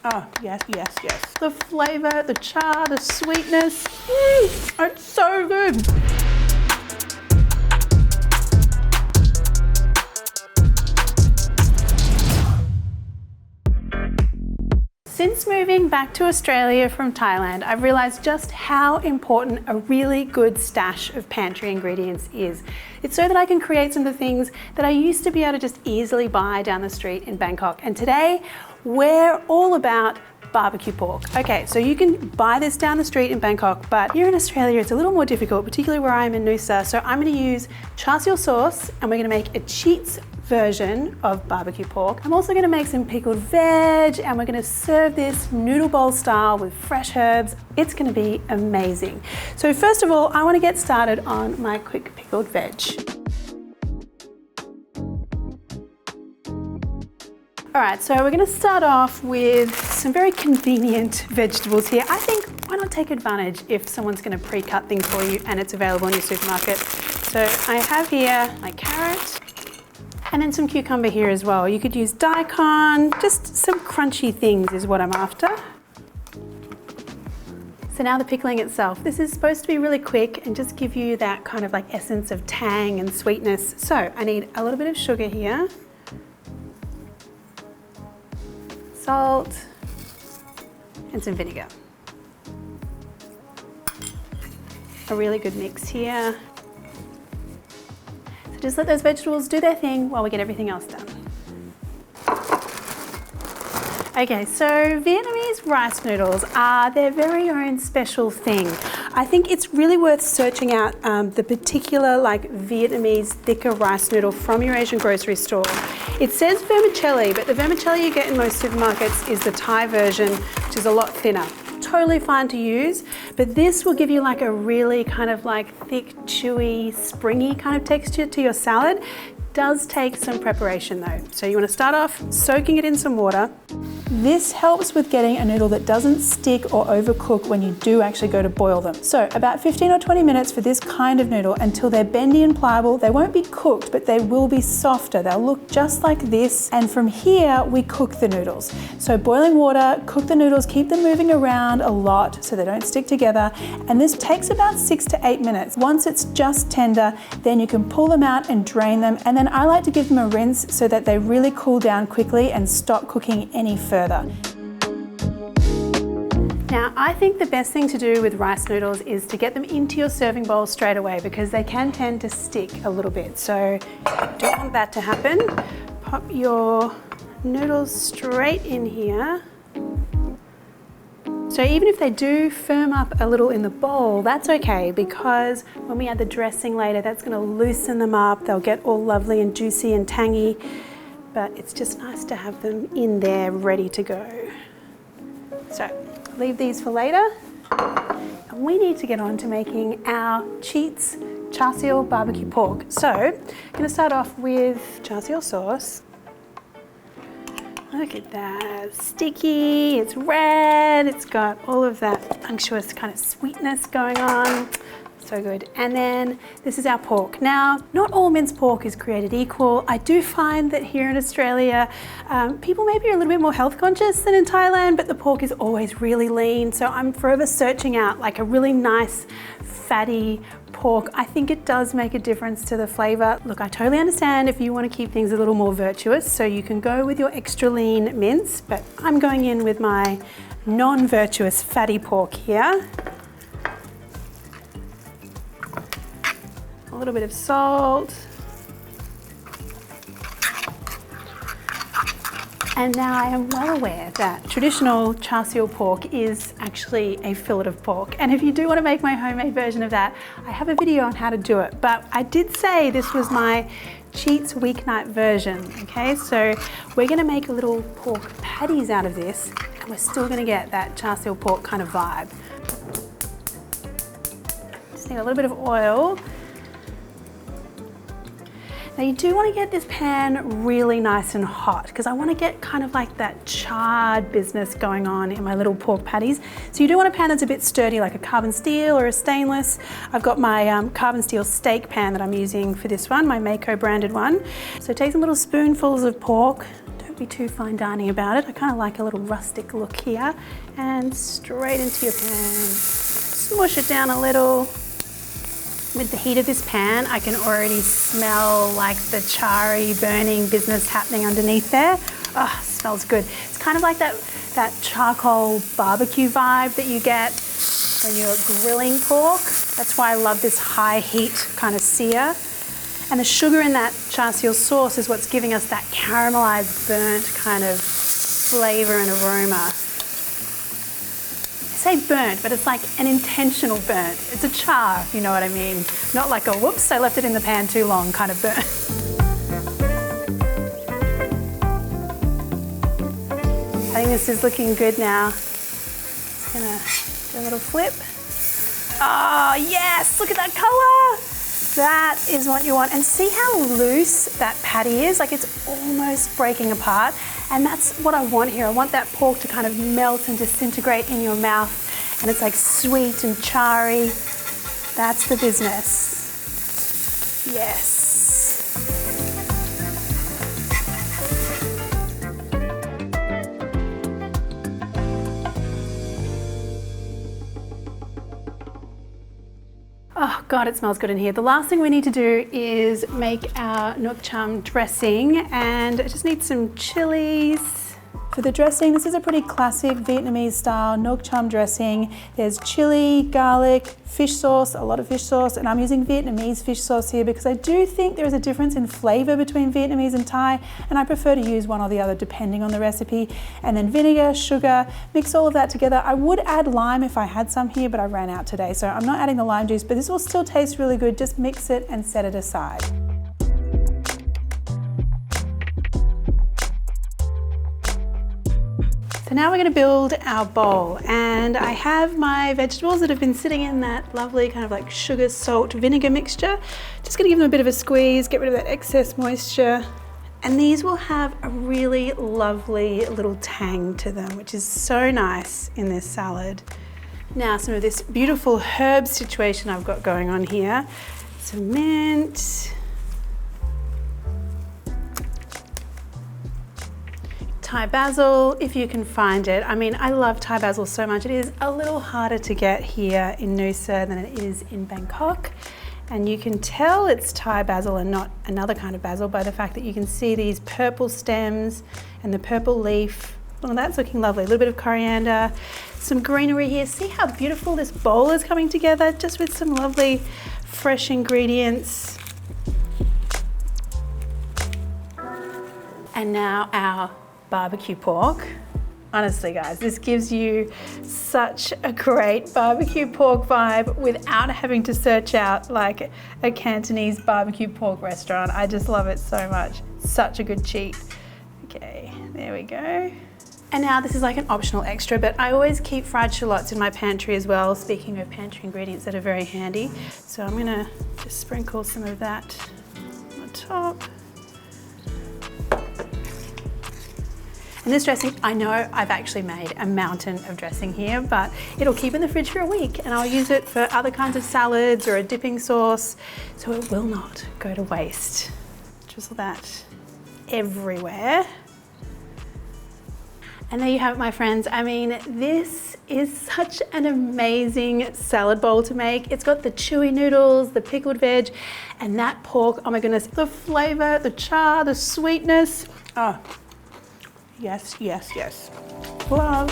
Oh, yes, yes, yes. The flavor, the char, the sweetness. It's so good. Since moving back to Australia from Thailand, I've realised just how important a really good stash of pantry ingredients is. It's so that I can create some of the things that I used to be able to just easily buy down the street in Bangkok. And today, we're all about barbecue pork. Okay, so you can buy this down the street in Bangkok, but here in Australia it's a little more difficult, particularly where I am in Noosa. So I'm going to use char siu sauce and we're going to make a Cheats version of barbecue pork. I'm also going to make some pickled veg and we're going to serve this noodle bowl style with fresh herbs. It's going to be amazing. So first of all, I want to get started on my quick pickled veg. All right, so we're going to start off with some very convenient vegetables here. I think why not take advantage if someone's going to pre-cut things for you and it's available in your supermarket. So I have here my carrot and then some cucumber here as well. You could use daikon, just some crunchy things is what I'm after. So now the pickling itself. This is supposed to be really quick and just give you that kind of like essence of tang and sweetness. So I need a little bit of sugar here. Salt and some vinegar. A really good mix here. So just let those vegetables do their thing while we get everything else done. Okay, so Vietnamese rice noodles are their very own special thing. I think it's really worth searching out the particular like Vietnamese thicker rice noodle from your Asian grocery store. It says vermicelli, but the vermicelli you get in most supermarkets is the Thai version, which is a lot thinner. Totally fine to use, but this will give you like a really kind of like thick, chewy, springy kind of texture to your salad. Does take some preparation though. So you want to start off soaking it in some water. This helps with getting a noodle that doesn't stick or overcook when you do actually go to boil them. So about 15 or 20 minutes for this kind of noodle until they're bendy and pliable. They won't be cooked, but they will be softer. They'll look just like this. And from here, we cook the noodles. So boiling water, cook the noodles, keep them moving around a lot so they don't stick together. And this takes about 6 to 8 minutes. Once it's just tender, then you can pull them out and drain them. And then I like to give them a rinse so that they really cool down quickly and stop cooking any further. Now, I think the best thing to do with rice noodles is to get them into your serving bowl straight away because they can tend to stick a little bit. So you don't want that to happen. Pop your noodles straight in here. So even if they do firm up a little in the bowl, that's okay because when we add the dressing later, that's going to loosen them up. They'll get all lovely and juicy and tangy, but it's just nice to have them in there ready to go. So leave these for later. And we need to get on to making our Cheats char siu barbecue pork. So I'm going to start off with char siu sauce. Look at that, sticky, it's red, it's got all of that unctuous kind of sweetness going on. So good. And then this is our pork. Now, not all minced pork is created equal. I do find that here in Australia, people maybe are a little bit more health conscious than in Thailand, but the pork is always really lean. So I'm forever searching out like a really nice, fatty pork. I think it does make a difference to the flavor. Look, I totally understand if you want to keep things a little more virtuous, so you can go with your extra lean mince, but I'm going in with my non-virtuous fatty pork here. A little bit of salt. And now I am well aware that traditional char siu pork is actually a fillet of pork. And if you do want to make my homemade version of that, I have a video on how to do it. But I did say this was my Cheats weeknight version, okay? So we're gonna make little pork patties out of this, and we're still gonna get that char siu pork kind of vibe. Just need a little bit of oil. Now you do want to get this pan really nice and hot because I want to get kind of like that charred business going on in my little pork patties. So you do want a pan that's a bit sturdy, like a carbon steel or a stainless. I've got my carbon steel steak pan that I'm using for this one, my Mako branded one. So take some little spoonfuls of pork. Don't be too fine dining about it. I kind of like a little rustic look here. And straight into your pan. Smush it down a little. With the heat of this pan, I can already smell like the charry burning business happening underneath there. Oh, smells good. It's kind of like that charcoal barbecue vibe that you get when you're grilling pork. That's why I love this high heat kind of sear. And the sugar in that char siu sauce is what's giving us that caramelized, burnt kind of flavor and aroma. I say burnt, but it's like an intentional burnt. It's a char, if you know what I mean. Not like a whoops, I left it in the pan too long kind of burnt. I think this is looking good now. Just gonna do a little flip. Oh yes, look at that color. That is what you want. And see how loose that patty is? Like it's almost breaking apart. And that's what I want here. I want that pork to kind of melt and disintegrate in your mouth. And it's like sweet and charry. That's the business. Yes. Oh God, it smells good in here. The last thing we need to do is make our nuoc cham dressing, and I just need some chilies. For the dressing, this is a pretty classic Vietnamese style nuoc cham dressing. There's chili, garlic, fish sauce, a lot of fish sauce, and I'm using Vietnamese fish sauce here because I do think there is a difference in flavor between Vietnamese and Thai, and I prefer to use one or the other depending on the recipe. And then vinegar, sugar, mix all of that together. I would add lime if I had some here, but I ran out today, so I'm not adding the lime juice, but this will still taste really good. Just mix it and set it aside. So now we're going to build our bowl, and I have my vegetables that have been sitting in that lovely kind of like sugar, salt, vinegar mixture. Just going to give them a bit of a squeeze, get rid of that excess moisture. And these will have a really lovely little tang to them, which is so nice in this salad. Now some of this beautiful herb situation I've got going on here. Some mint. Thai basil, if you can find it. I mean, I love Thai basil so much. It is a little harder to get here in Noosa than it is in Bangkok. And you can tell it's Thai basil and not another kind of basil by the fact that you can see these purple stems and the purple leaf. Well, that's looking lovely. A little bit of coriander, some greenery here. See how beautiful this bowl is coming together, just with some lovely fresh ingredients. And now our barbecue pork. Honestly guys, this gives you such a great barbecue pork vibe without having to search out like a Cantonese barbecue pork restaurant. I just love it so much. Such a good cheat. Okay, there we go. And now this is like an optional extra, but I always keep fried shallots in my pantry as well, speaking of pantry ingredients that are very handy. So I'm gonna just sprinkle some of that on top. And this dressing, I know I've actually made a mountain of dressing here, but it'll keep in the fridge for a week and I'll use it for other kinds of salads or a dipping sauce, so it will not go to waste. Drizzle that everywhere. And there you have it, my friends. I mean, this is such an amazing salad bowl to make. It's got the chewy noodles, the pickled veg, and that pork. Oh my goodness, the flavor, the char, the sweetness. Oh. Yes, yes, yes. Love.